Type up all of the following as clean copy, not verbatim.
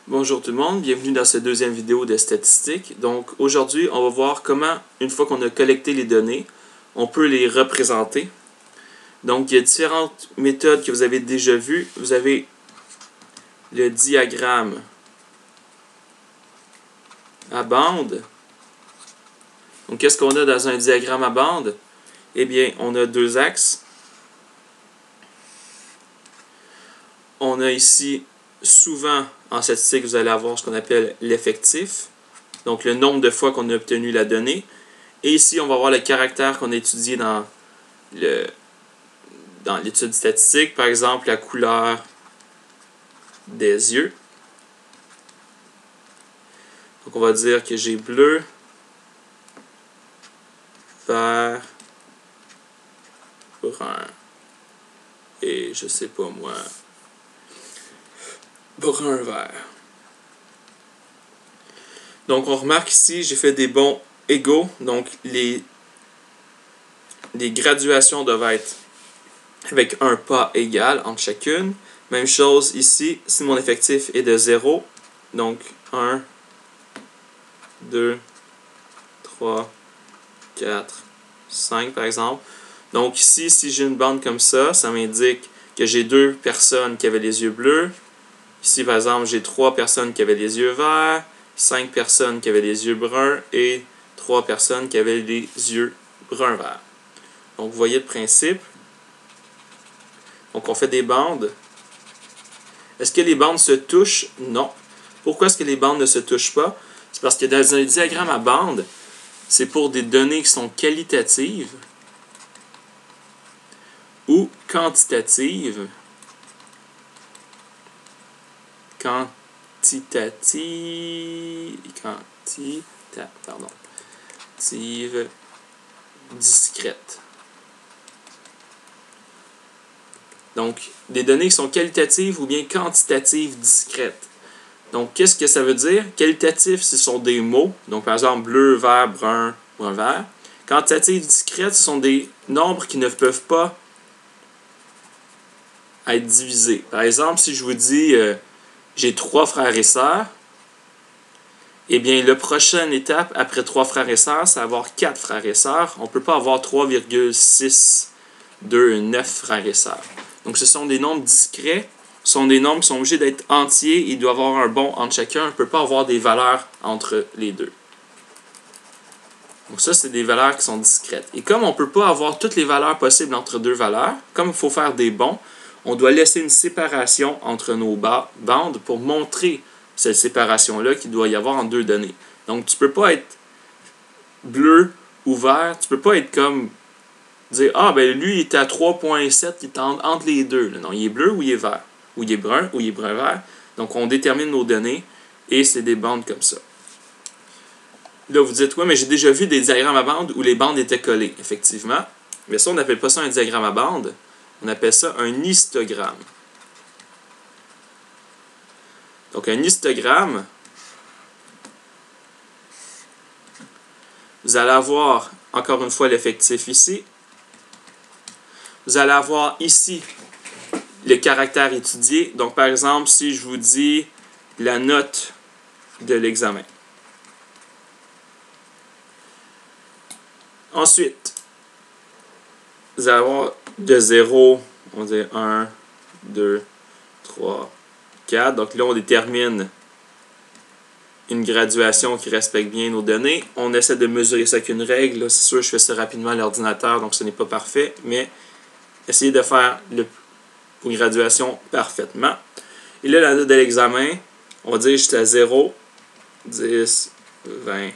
Bonjour tout le monde, bienvenue dans cette deuxième vidéo de statistiques. Donc aujourd'hui, on va voir comment, une fois qu'on a collecté les données, on peut les représenter. Donc il y a différentes méthodes que vous avez déjà vues. Vous avez le diagramme à bande. Donc qu'est-ce qu'on a dans un diagramme à bande? Eh bien, on a deux axes. On a ici, souvent en statistique, vous allez avoir ce qu'on appelle l'effectif. Donc le nombre de fois qu'on a obtenu la donnée. Et ici, on va voir le caractère qu'on a étudié dans l'étude statistique. Par exemple, la couleur des yeux. Donc on va dire que j'ai bleu, vert, brun et je sais pas moi, brun vert. Donc on remarque ici, j'ai fait des bons égaux. Donc les graduations doivent être avec un pas égal entre chacune. Même chose ici, si mon effectif est de 0, donc 1, 2, 3, 4, 5 par exemple. Donc ici, si j'ai une bande comme ça m'indique que j'ai deux personnes qui avaient les yeux bleus. Ici, par exemple, j'ai 3 personnes qui avaient les yeux verts, 5 personnes qui avaient les yeux bruns et 3 personnes qui avaient les yeux brun-vert. Donc, vous voyez le principe. Donc, on fait des bandes. Est-ce que les bandes se touchent? Non. Pourquoi est-ce que les bandes ne se touchent pas? C'est parce que dans un diagramme à bande, c'est pour des données qui sont qualitatives ou quantitatives. Discrètes. Donc, des données qui sont qualitatives ou bien quantitatives discrètes. Donc, qu'est-ce que ça veut dire? Qualitatif, ce sont des mots. Donc, par exemple, bleu, vert, brun, brun, vert. Quantitatives discrètes, ce sont des nombres qui ne peuvent pas être divisés. Par exemple, si je vous dis j'ai 3 frères et sœurs, eh bien, la prochaine étape après 3 frères et sœurs, c'est avoir 4 frères et sœurs. On ne peut pas avoir 3,629 frères et sœurs. Donc, ce sont des nombres discrets. Ce sont des nombres qui sont obligés d'être entiers. Il doit y avoir un bon entre chacun. On ne peut pas avoir des valeurs entre les deux. Donc, ça, c'est des valeurs qui sont discrètes. Et comme on ne peut pas avoir toutes les valeurs possibles entre deux valeurs, comme il faut faire des bons, on doit laisser une séparation entre nos bandes pour montrer cette séparation-là qu'il doit y avoir en deux données. Donc, tu ne peux pas être bleu ou vert. Tu ne peux pas être comme dire « Ah, ben lui, il est à 3,7, il est entre les deux. » Non, il est bleu ou il est vert. Ou il est brun ou il est brun-vert. Donc, on détermine nos données et c'est des bandes comme ça. Là, vous dites « Ouais, mais j'ai déjà vu des diagrammes à bande où les bandes étaient collées. » Effectivement. Mais ça, on n'appelle pas ça un diagramme à bande. On appelle ça un histogramme. Donc, un histogramme, vous allez avoir, encore une fois, l'effectif ici. Vous allez avoir ici le caractère étudié. Donc, par exemple, si je vous dis la note de l'examen. Ensuite, vous allez avoir de 0, on va dire 1, 2, 3, 4. Donc là, on détermine une graduation qui respecte bien nos données. On essaie de mesurer ça avec une règle. C'est sûr, je fais ça rapidement à l'ordinateur, donc ce n'est pas parfait, mais essayez de faire une graduation parfaitement. Et là, la note de l'examen, on va dire que j'étais à 0, 10, 20,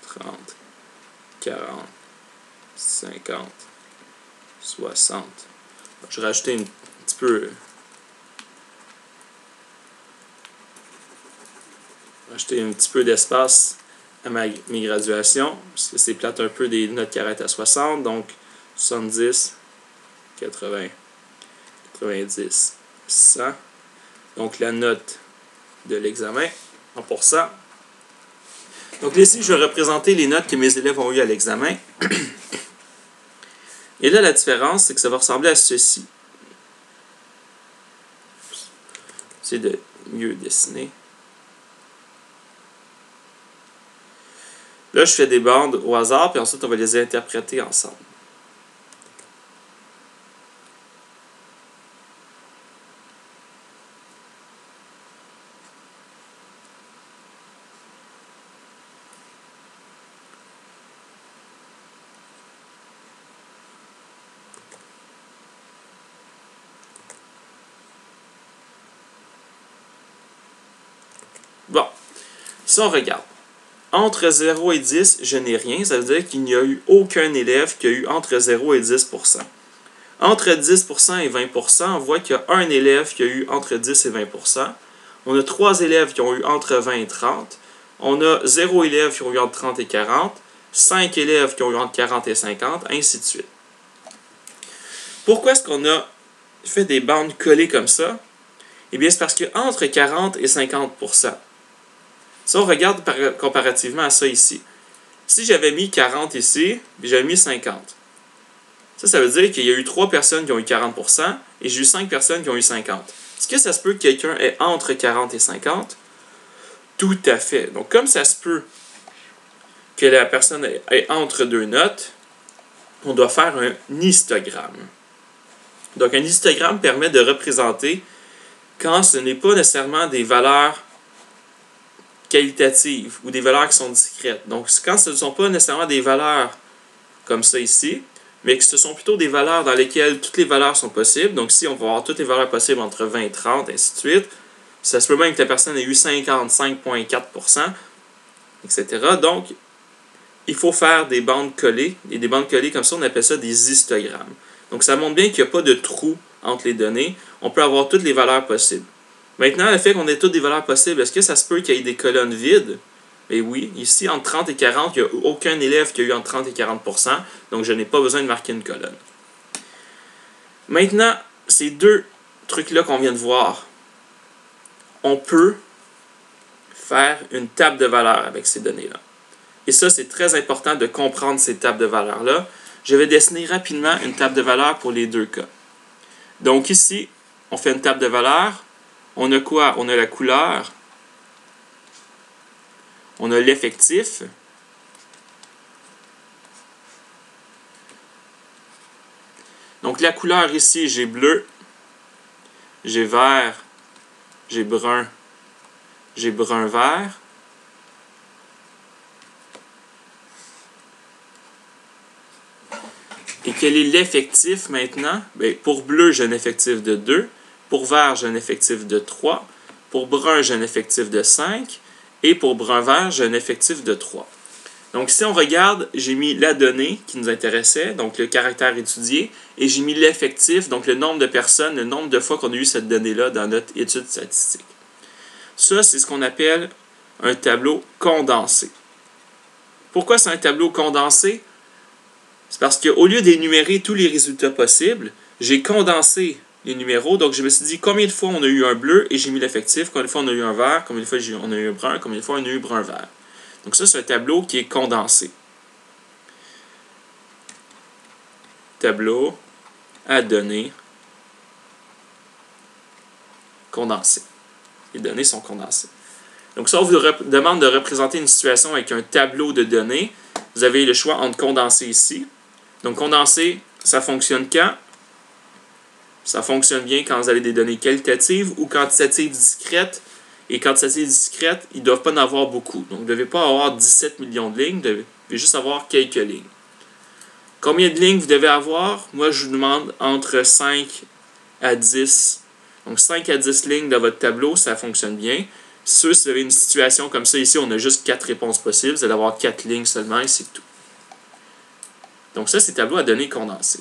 30, 40, 50, 60. Je vais rajouter un petit peu... Ajouter un petit peu d'espace à mes graduations, parce que c'est plate un peu des notes qui arrêtent à 60, donc 70, 80, 90, 100. Donc la note de l'examen en pourcent. Donc ici, je vais représenter les notes que mes élèves ont eues à l'examen. Et là, la différence, c'est que ça va ressembler à ceci. C'est de mieux dessiner. Là, je fais des bandes au hasard, puis ensuite, on va les interpréter ensemble. Bon, si on regarde, entre 0 et 10, je n'ai rien. Ça veut dire qu'il n'y a eu aucun élève qui a eu entre 0 et 10%. Entre 10% et 20%, on voit qu'il y a un élève qui a eu entre 10 et 20%. On a 3 élèves qui ont eu entre 20 et 30. On a 0 élèves qui ont eu entre 30 et 40. 5 élèves qui ont eu entre 40 et 50, ainsi de suite. Pourquoi est-ce qu'on a fait des bandes collées comme ça? Eh bien, c'est parce qu'entre 40 et 50%, si on regarde comparativement à ça ici, si j'avais mis 40 ici, puis j'avais mis 50, ça veut dire qu'il y a eu 3 personnes qui ont eu 40% et j'ai eu 5 personnes qui ont eu 50. Est-ce que ça se peut que quelqu'un ait entre 40 et 50? Tout à fait. Donc, comme ça se peut que la personne ait entre deux notes, on doit faire un histogramme. Donc, un histogramme permet de représenter quand ce n'est pas nécessairement des valeurs qualitatives ou des valeurs qui sont discrètes. Donc, quand ce ne sont pas nécessairement des valeurs comme ça ici, mais que ce sont plutôt des valeurs dans lesquelles toutes les valeurs sont possibles. Donc, si on va avoir toutes les valeurs possibles entre 20 et 30, ainsi de suite, ça se peut même que la personne ait eu 55,4%, etc. Donc, il faut faire des bandes collées. Et des bandes collées comme ça, on appelle ça des histogrammes. Donc, ça montre bien qu'il n'y a pas de trou entre les données. On peut avoir toutes les valeurs possibles. Maintenant, le fait qu'on ait toutes des valeurs possibles, est-ce que ça se peut qu'il y ait des colonnes vides? Et oui, ici, entre 30 et 40, il n'y a aucun élève qui a eu entre 30 et 40%, donc je n'ai pas besoin de marquer une colonne. Maintenant, ces deux trucs-là qu'on vient de voir, on peut faire une table de valeurs avec ces données-là. Et ça, c'est très important de comprendre ces tables de valeurs-là. Je vais dessiner rapidement une table de valeurs pour les deux cas. Donc ici, on fait une table de valeurs. On a quoi? On a la couleur. On a l'effectif. Donc la couleur ici, j'ai bleu, j'ai vert, j'ai brun vert. Et quel est l'effectif maintenant? Bien, pour bleu, j'ai un effectif de 2. Pour vert, j'ai un effectif de 3. Pour brun, j'ai un effectif de 5. Et pour brun vert, j'ai un effectif de 3. Donc, si on regarde, j'ai mis la donnée qui nous intéressait, donc le caractère étudié, et j'ai mis l'effectif, donc le nombre de personnes, le nombre de fois qu'on a eu cette donnée-là dans notre étude statistique. Ça, c'est ce qu'on appelle un tableau condensé. Pourquoi c'est un tableau condensé? C'est parce qu'au lieu d'énumérer tous les résultats possibles, j'ai condensé les numéros. Donc, je me suis dit combien de fois on a eu un bleu et j'ai mis l'effectif, combien de fois on a eu un vert, combien de fois on a eu un brun, combien de fois on a eu brun-vert. Donc, ça, c'est un tableau qui est condensé. Tableau à données condensé. Les données sont condensées. Donc, ça, on vous demande de représenter une situation avec un tableau de données. Vous avez le choix entre condenser ici. Donc, condenser, ça fonctionne quand? Ça fonctionne bien quand vous avez des données qualitatives ou quantitatives discrètes. Et quantitatives discrètes, ils ne doivent pas en avoir beaucoup. Donc, vous ne devez pas avoir 17 millions de lignes, vous devez juste avoir quelques lignes. Combien de lignes vous devez avoir? Moi, je vous demande entre 5 à 10. Donc, 5 à 10 lignes dans votre tableau, ça fonctionne bien. Si vous avez une situation comme ça, ici, on a juste 4 réponses possibles. Vous allez avoir 4 lignes seulement et c'est tout. Donc, ça, c'est le tableau à données condensées.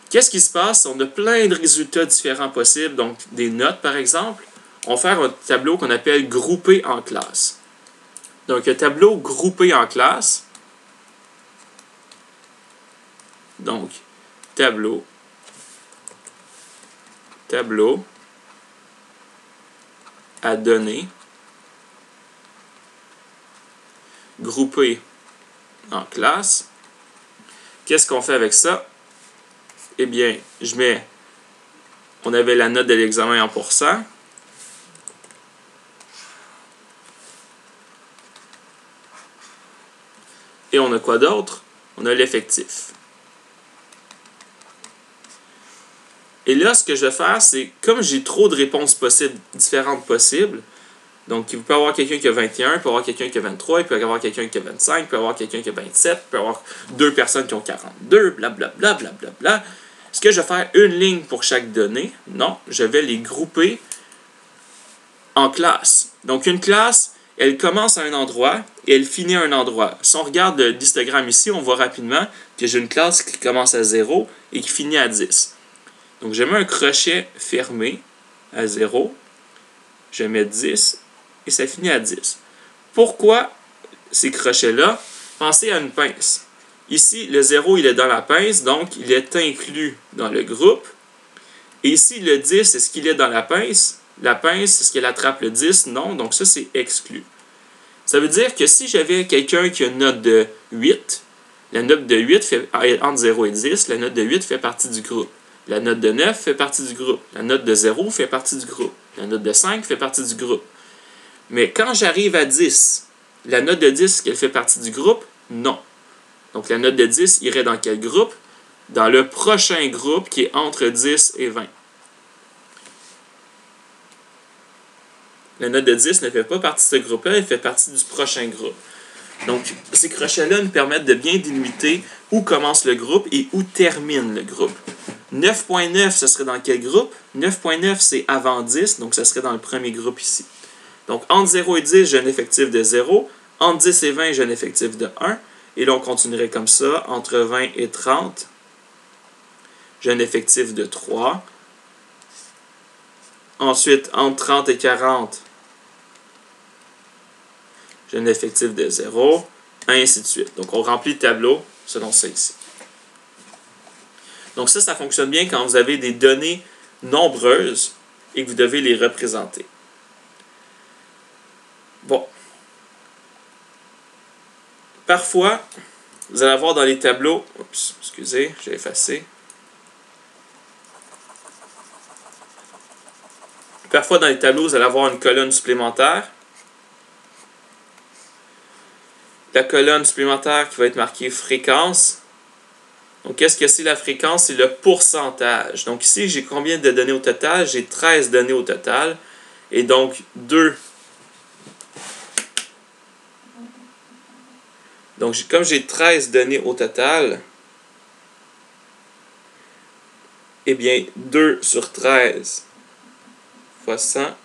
Qu'est-ce qui se passe? On a plein de résultats différents possibles, donc des notes, par exemple. On va faire un tableau qu'on appelle groupé en classe. Donc, un tableau groupé en classe. Donc, tableau à données groupé en classe. Qu'est-ce qu'on fait avec ça? Eh bien, on avait la note de l'examen en pourcent. Et on a quoi d'autre? On a l'effectif. Et là, ce que je vais faire, c'est, comme j'ai trop de réponses différentes possibles, donc il peut y avoir quelqu'un qui a 21, il peut y avoir quelqu'un qui a 23, il peut y avoir quelqu'un qui a 25, il peut y avoir quelqu'un qui a 27, il peut y avoir deux personnes qui ont 42, blablabla, blablabla. Est-ce que je vais faire une ligne pour chaque donnée? Non, je vais les grouper en classes. Donc une classe, elle commence à un endroit et elle finit à un endroit. Si on regarde l'histogramme ici, on voit rapidement que j'ai une classe qui commence à 0 et qui finit à 10. Donc je mets un crochet fermé à 0, je mets 10 et ça finit à 10. Pourquoi ces crochets-là? Pensez à une pince. Ici, le 0, il est dans la pince, donc il est inclus dans le groupe. Et ici, le 10, est-ce qu'il est dans la pince? La pince, est-ce qu'elle attrape le 10? Non, donc ça, c'est exclu. Ça veut dire que si j'avais quelqu'un qui a une note de 8, la note de 8 fait entre 0 et 10, la note de 8 fait partie du groupe. La note de 9 fait partie du groupe. La note de 0 fait partie du groupe. La note de 5 fait partie du groupe. Mais quand j'arrive à 10, la note de 10, qu'elle fait partie du groupe? Non. Donc la note de 10 irait dans quel groupe? Dans le prochain groupe qui est entre 10 et 20. La note de 10 ne fait pas partie de ce groupe-là, elle fait partie du prochain groupe. Donc, ces crochets-là nous permettent de bien délimiter où commence le groupe et où termine le groupe. 9.9, ce serait dans quel groupe? 9.9, c'est avant 10, donc ce serait dans le premier groupe ici. Donc, entre 0 et 10, j'ai un effectif de 0. Entre 10 et 20, j'ai un effectif de 1. Et là, on continuerait comme ça. Entre 20 et 30, j'ai un effectif de 3. Ensuite, entre 30 et 40, j'ai un effectif de 0, ainsi de suite. Donc, on remplit le tableau selon ça ici. Donc ça fonctionne bien quand vous avez des données nombreuses et que vous devez les représenter. Bon. Parfois, vous allez avoir dans les tableaux... Oups, excusez, j'ai effacé. Parfois, dans les tableaux, vous allez avoir une colonne supplémentaire. La colonne supplémentaire qui va être marquée fréquence. Donc, qu'est-ce que c'est la fréquence? C'est le pourcentage. Donc, ici, j'ai combien de données au total? J'ai 13 données au total. Et donc, 2. Donc, comme j'ai 13 données au total, eh bien, 2 sur 13 fois 100,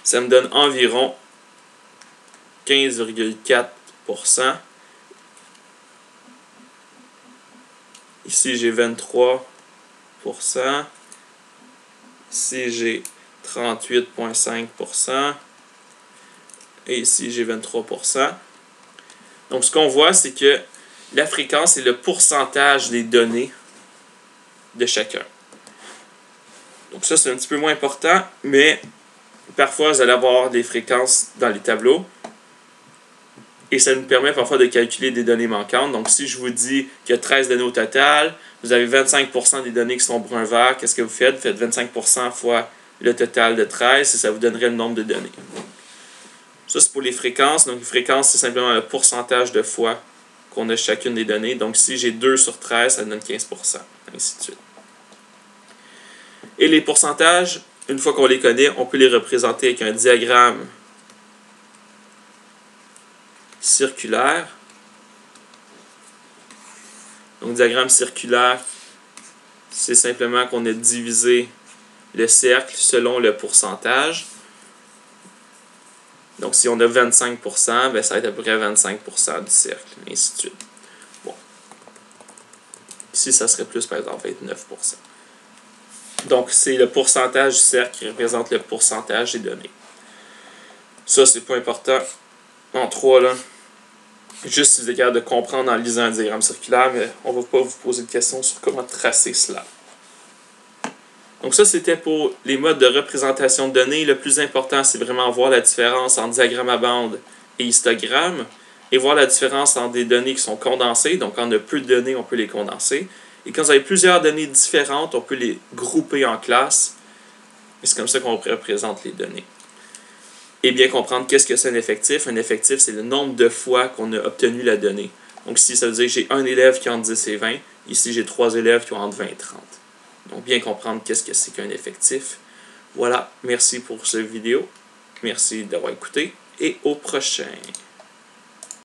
ça me donne environ 15,4%. Ici, j'ai 23%. Ici, j'ai 38,5%. Et ici, j'ai 23%. Donc, ce qu'on voit, c'est que la fréquence est le pourcentage des données de chacun. Donc, ça, c'est un petit peu moins important, mais parfois, vous allez avoir des fréquences dans les tableaux. Et ça nous permet parfois de calculer des données manquantes. Donc, si je vous dis qu'il y a 13 données au total, vous avez 25% des données qui sont brun-vert, qu'est-ce que vous faites? Vous faites 25% fois le total de 13 et ça vous donnerait le nombre de données. Ça, c'est pour les fréquences. Donc, une fréquence, c'est simplement le pourcentage de fois qu'on a chacune des données. Donc, si j'ai 2 sur 13, ça donne 15%, ainsi de suite. Et les pourcentages, une fois qu'on les connaît, on peut les représenter avec un diagramme circulaire. Donc, diagramme circulaire, c'est simplement qu'on a divisé le cercle selon le pourcentage. Donc, si on a 25%, ben, ça va être à peu près 25% du cercle, et ainsi de suite. Bon. Ici, ça serait plus, par exemple, 29%. Donc, c'est le pourcentage du cercle qui représente le pourcentage des données. Ça, c'est pas important. En 3, là. Juste si vous êtes capable de comprendre en lisant un diagramme circulaire, mais on ne va pas vous poser de questions sur comment tracer cela. Donc ça, c'était pour les modes de représentation de données. Le plus important, c'est vraiment voir la différence entre diagramme à bande et histogramme, et voir la différence entre des données qui sont condensées. Donc, quand on a peu de données, on peut les condenser. Et quand vous avez plusieurs données différentes, on peut les grouper en classes. Et c'est comme ça qu'on représente les données. Et bien comprendre qu'est-ce que c'est un effectif. Un effectif, c'est le nombre de fois qu'on a obtenu la donnée. Donc ici, ça veut dire que j'ai un élève qui a entre 10 et 20. Ici, j'ai 3 élèves qui ont entre 20 et 30. Donc, bien comprendre qu'est-ce que c'est qu'un effectif. Voilà, merci pour cette vidéo. Merci d'avoir écouté et au prochain.